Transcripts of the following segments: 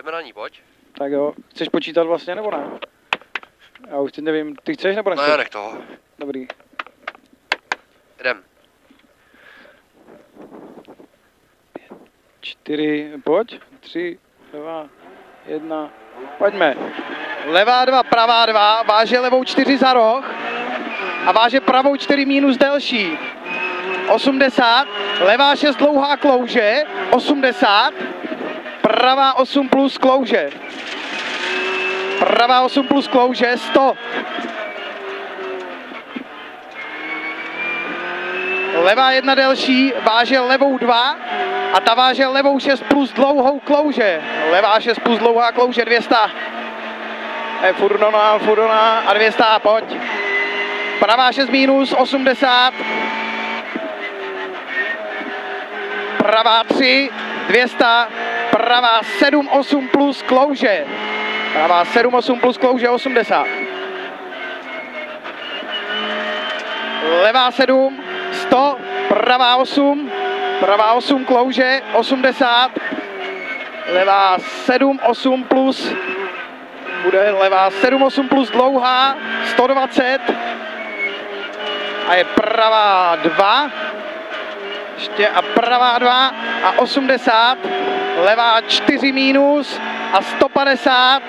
Jdeme na ní, pojď. Tak jo, chceš počítat vlastně nebo ne? Já už teď nevím, ty chceš nebo nechceš? No já nech toho. Dobrý. Jdem. 4, pojď, 3, 2, 1, pojďme. Levá 2, pravá 2, váže levou 4 za roh a váže pravou 4 minus delší. 80, levá 6 dlouhá klouže, 80, pravá 8 plus klouže. Pravá 8 plus klouže, 100. Levá 1 delší, váže levou 2 a ta váže levou 6 plus dlouhou klouže. Levá 6 plus dlouhá klouže, 200. Furt ona a 200, pojď. Pravá 6 minus, 80. Pravá 3, 200. Pravá 7, 8 plus klouže. Pravá 7, 8 plus klouže, 80. Levá 7, 100. Pravá 8 klouže, 80. Levá 7, 8 plus, bude levá 7, 8 plus dlouhá, 120. A je pravá 2. Ještě a pravá 2 a 80. Levá 4 minus a 150.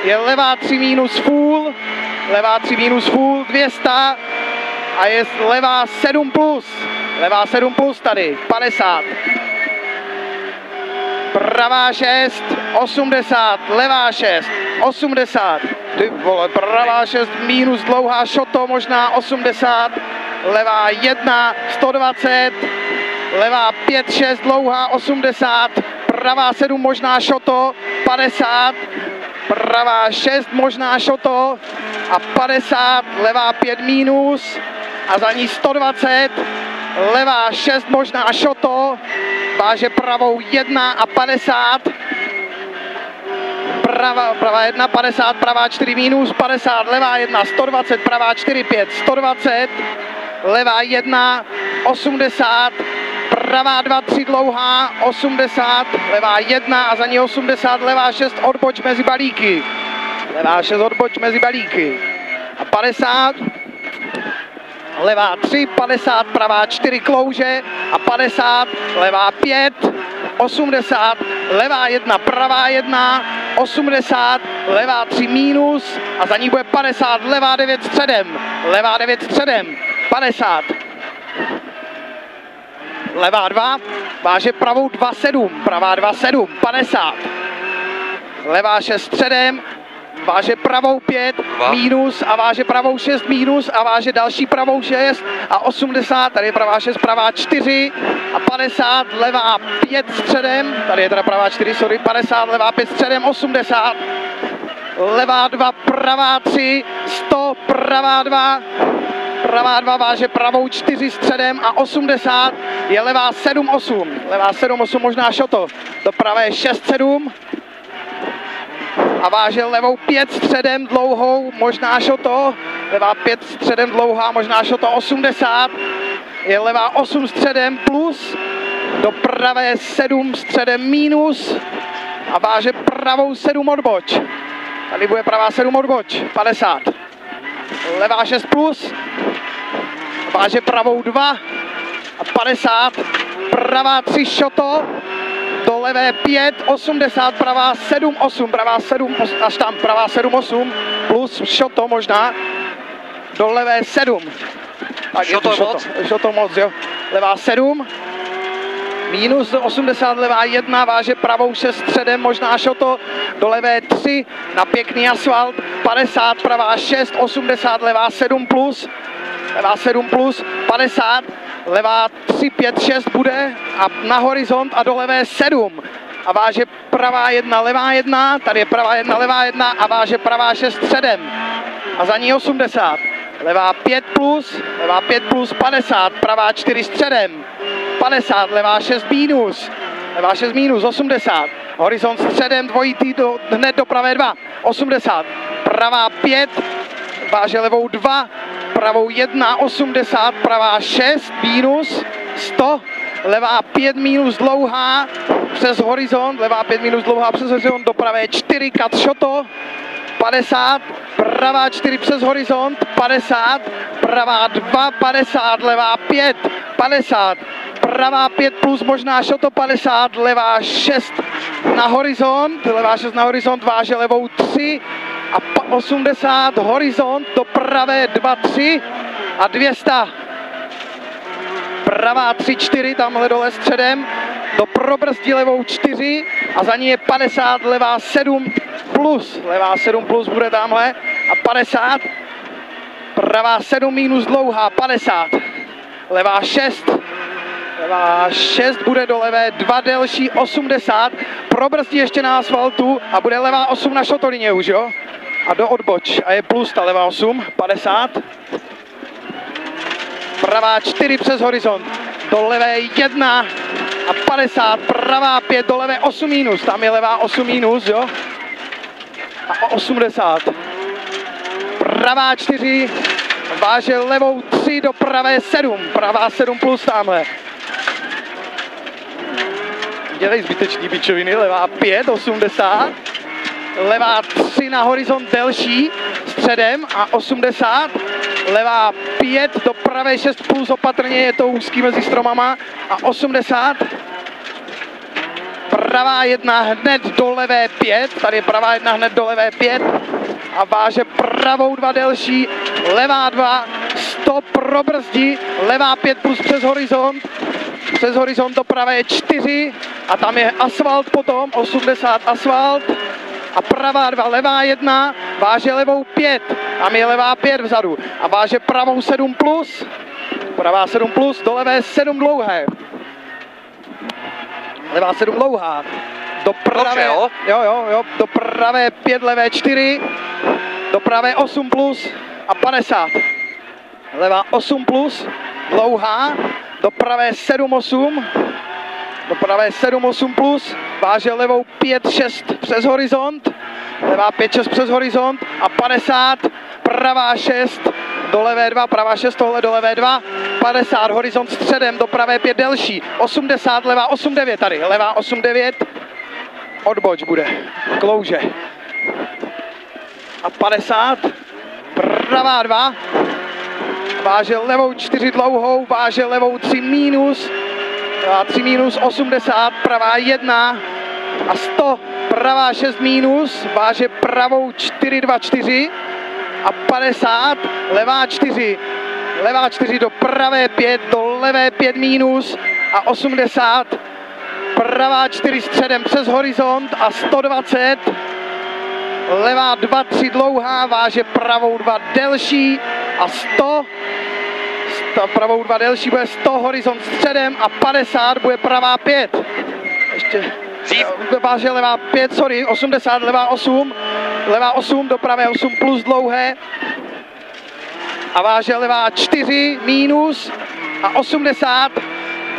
Je levá 3 minus full. Levá 3 minus full, 200. A je levá 7 plus. Levá 7 plus tady, 50. Pravá 6, 80. Levá 6, 80. Ty vole, pravá 6 minus dlouhá šoto, možná 80. Levá 1, 120. Levá 5, 6 dlouhá, 80. Pravá 7 možná šoto, 50. Pravá 6 možná šoto a 50. Levá 5 minus a za ní 120. Levá 6 možná šoto, váže pravou 1 a 50. Pravá 1, 50, pravá 4 minus, 50, levá 1, 120, pravá 4, 5, 120. Levá 1, 80, pravá 2, 3 dlouhá, 80, levá 1 a za ní 80, levá 6 odboč mezi balíky. Levá 6 odboč mezi balíky. A 50, levá 3, 50, pravá 4 klouže a 50, levá 5, 80, levá 1, pravá 1, 80, levá 3 minus a za ní bude 50, levá 9 středem, levá 9 středem, 50. Levá 2, váže pravou 2, 7, pravá 2, 7, 50. Levá 6 středem, váže pravou 5 minus a váže pravou 6 minus a váže další pravou 6 a 80, tady je pravá 6, pravá 4 a 50, levá 5 středem, tady je teda pravá 4, sorry, 50, levá 5 středem, 80, levá 2, pravá 3, 100, pravá 2, váže pravou 4 středem a 80, je levá 7, 8, levá 7, 8 možná šoto, do pravé 6, 7, a váže levou 5 středem dlouhou, možná šoto, levá 5 středem dlouhá, možná šoto 80, je levá 8 středem plus, do pravé 7 středem minus a váže pravou 7 odboč. Tady bude pravá 7 odboč, 50. Levá 6 plus, váže pravou 2 a 50, pravá 3 šoto, do levé 5, 80, pravá 7, 8, pravá 7, až tam, pravá 7, 8, plus šoto možná, do levé 7. Tak šoto je to šoto, šoto moc, jo. Levá 7, minus 80, levá 1, váže pravou 6 středem, možná šoto, do levé 3, na pěkný asfalt, 50, pravá 6, 80, levá 7 plus, levá 7 plus, 50, levá 3, 5, 6 bude a na horizont a do levé 7 a váže pravá 1, levá 1, tady je pravá 1, levá 1 a váže pravá 6 středem a za ní 80, levá 5 plus 50, pravá 4 středem, 50, levá 6 minus, 80, horizont středem dvojitý hned do pravé 2, 80, pravá 5, váže levou 2, pravou 1, 80, pravá 6 minus, 100, levá 5 minus dlouhá, přes horizont, levá 5 minus dlouhá přes horizont, do pravé 4 cut shoto, 50, pravá 4 přes horizont, 50, pravá 2, 50, levá 5, 50, pravá 5 plus možná shoto 50, levá 6 na horizont, levá 6 na horizont, váže levou 3 a 80, horizont, do pravé 2, 3 a 200. Pravá 3, 4, tamhle dole středem, do probrzdí levou 4 a za ní je 50, levá 7 plus, levá 7 plus bude tamhle a 50, pravá 7 minus dlouhá 50, levá 6, levá 6 bude do levé 2 delší 80, probrzdí ještě na asfaltu a bude levá 8 na šotolině už, jo? A do odboč a je plus ta levá 8, 50. Pravá 4 přes horizont, do levé 1 a 50, pravá 5, do levé 8 minus, tam je levá 8 minus, jo? A 80. Pravá 4, váže levou 3, do pravé 7, pravá 7 plus tamhle. Dělej zbytečný bičoviny, levá 5, 80. Levá 3 na horizont delší, středem a 80. Levá 5 do pravé 6 plus opatrně, je to úzký mezi stromama a 80. Pravá 1 hned do levé 5, tady je pravá 1 hned do levé 5 a váže pravou 2 delší, levá 2, 100 probrzdí, levá 5 plus přes horizont do pravé 4 a tam je asfalt potom, 80 asfalt. A pravá 2, levá 1, váže levou 5, tam je levá 5 vzadu a váže pravou 7 plus, pravá 7 plus, do levé 7 dlouhé, levá 7 dlouhá, do pravé, jo, do pravé 5, levé 4, do pravé 8 plus a 50, levá 8 plus, dlouhá, do pravé 7, 8, do pravé 7, 8 plus, váže levou 5, 6 přes horizont, levá 5, 6 přes horizont a 50, pravá 6, do levé 2, pravá 6, tohle do levé 2, 50, horizont středem, do pravé 5 delší, 80, levá 8, 9 tady, levá 8, 9, odboč bude, klouže. A 50, pravá 2, váže levou 4 dlouhou, váže levou 3 minus, 3 minus 80, pravá 1 a 100, pravá 6 minus, váže pravou 4, 2, 4 a 50, levá 4 do pravé 5, do levé 5 minus a 80, pravá 4 středem přes horizont a 120, levá 2, 3 dlouhá, váže pravou 2 delší a 100, pravou 2 delší bude 100, horizont středem a 50 bude pravá 5. Ještě váže levá 5, 80, levá 8 do pravé 8 plus dlouhé a váže levá 4 minus a 80,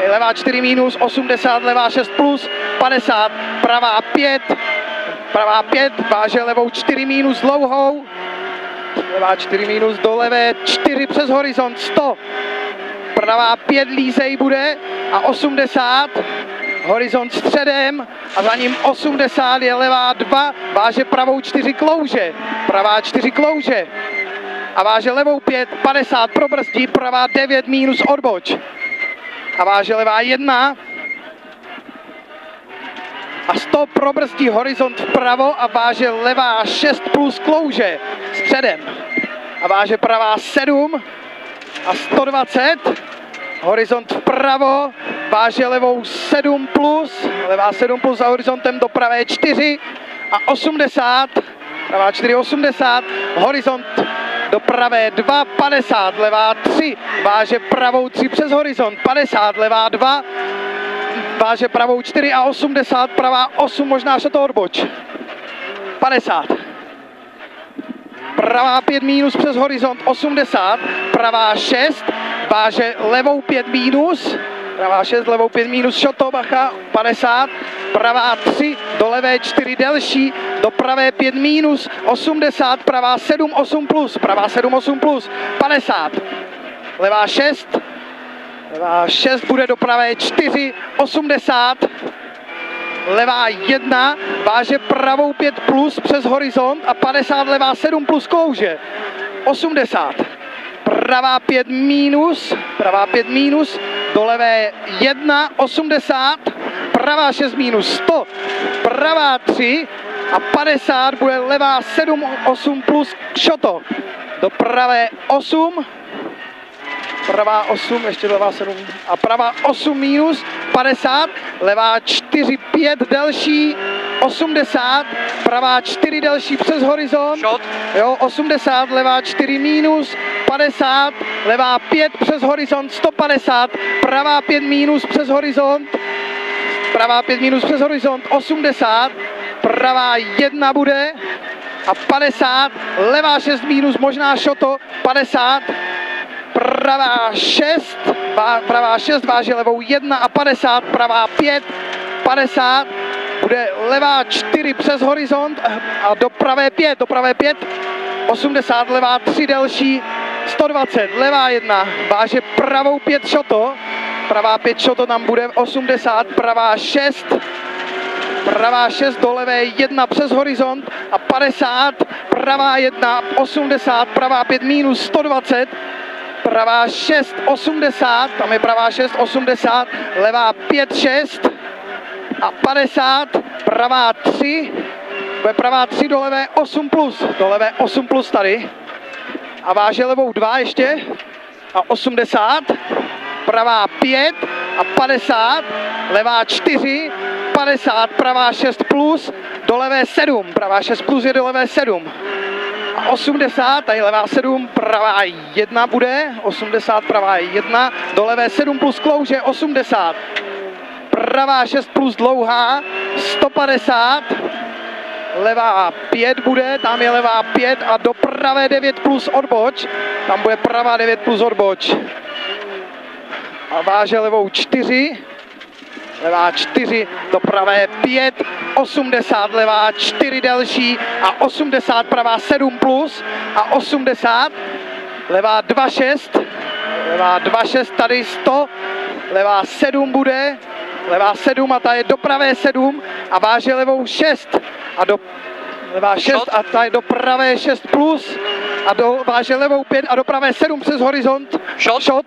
levá 4 minus, 80, levá 6 plus, 50, pravá 5, váže levou 4 minus dlouhou, levá 4 minus do levé 4 přes horizont, 100, pravá 5 lízej bude a 80, horizont středem a za ním 80 je levá 2, váže pravou 4 klouže, pravá 4 klouže a váže levou 5, 50 probrzdí, pravá 9 minus odboč a váže levá 1 a 100 probrzdí, horizont vpravo a váže levá 6 plus klouže středem a váže pravá 7 a 120, horizont vpravo, váže levou 7 plus, levá 7 plus za horizontem do pravé 4 a 80, pravá 4, 80, horizont do pravé 2, 50, levá 3, váže pravou 3 přes horizont, 50, levá 2, váže pravou 4 a 80, pravá 8, možná šel to odboč, 50. Pravá 5 minus přes horizont 80, pravá 6, váže levou 5 minus, pravá 6, levou 5 minus, šoto, bacha, 50, pravá 3, do levé 4 delší, do pravé 5 minus, 80, pravá 7, 8 plus, pravá 7, 8 plus, 50, levá 6 bude do pravé 4, 80, levá 1, váže pravou 5 plus přes horizont a 50, levá 7 plus klouže. 80. Pravá 5 minus, do levé 1, 80, pravá 6 minus, 100, pravá 3 a 50, bude levá 7, 8 plus šoto. Do pravé 8, pravá 8, ještě levá 7 a pravá 8 minus, 50, levá 4, 5 delší, 80, pravá 4 delší přes horizont, Shot. jo, 80, levá 4 minus, 50, levá 5 přes horizont, 150, pravá 5 minus přes horizont, pravá 5 minus přes horizont, 80, pravá 1 bude a 50, levá 6 minus, možná šoto, 50, pravá 6, váže levou 1 a 50, pravá 5, 50, bude levá 4 přes horizont a do pravé 5, 80, levá 3 delší, 120, levá 1, váže pravou 5 šoto, pravá 5 šoto tam bude 80, pravá 6 do levé 1 přes horizont a 50, pravá 1, 80, pravá 5 minus, 120, pravá 6, 80, tam je pravá 6, 80, levá 5, 6 a 50, pravá 3, bude pravá 3 do levé 8 plus tady a váže levou 2 ještě a 80, pravá 5 a 50, levá 4, 50, pravá 6 plus, do levé 7, pravá 6 plus je do levé 7. A 80, tady levá 7, pravá 1 bude, 80, pravá 1, do levé 7 plus klouže, 80. Pravá 6 plus dlouhá, 150, levá 5 bude, tam je levá 5 a do pravé 9 plus odboč, tam bude pravá 9 plus odboč. A váže levou 4, levá 4, do pravé 5, 80, levá 4 delší a 80, pravá 7 plus a 80, levá 2, 6, levá 2, 6, tady 100, levá 7 bude, levá 7 a ta je do pravé 7 a váže levou 6 a do levá 6 a ta je do pravé 6 plus a váže levou 5 a do pravé 7 přes horizont, shot,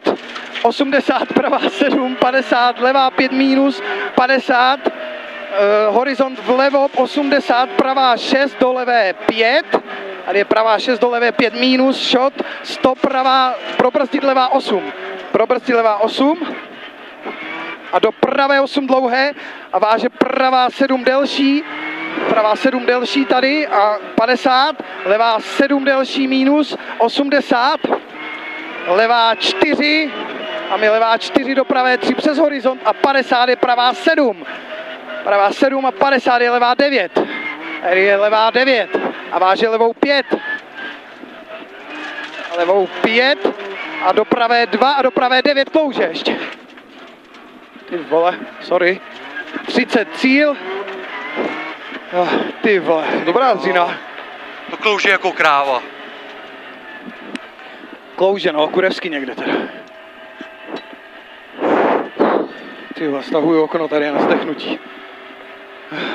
80, pravá 7, 50, levá 5 minus, 50, horizont vlevo, 80, pravá 6 do levé 5, tady je pravá 6 do levé 5 minus, shot, 100, pravá, probrzdit levá 8, a do pravé 8 dlouhé a váže pravá 7 delší tady a 50, levá 7 delší minus, 80, levá 4, a mi levá 4 do pravé 3 přes horizont a 50 je pravá 7. Pravá 7 a 50 je levá 9. Tady je levá 9 a váže levou 5. Levou 5 a do pravé 2 a do pravé 9 klouže ještě. Ty vole, sorry. 30 cíl. Ty vole, dobrá dřina. To klouže jako kráva. Klouže, no, kurevsky někde teda. Ty vole, stahuju okno tady na zdechnutí.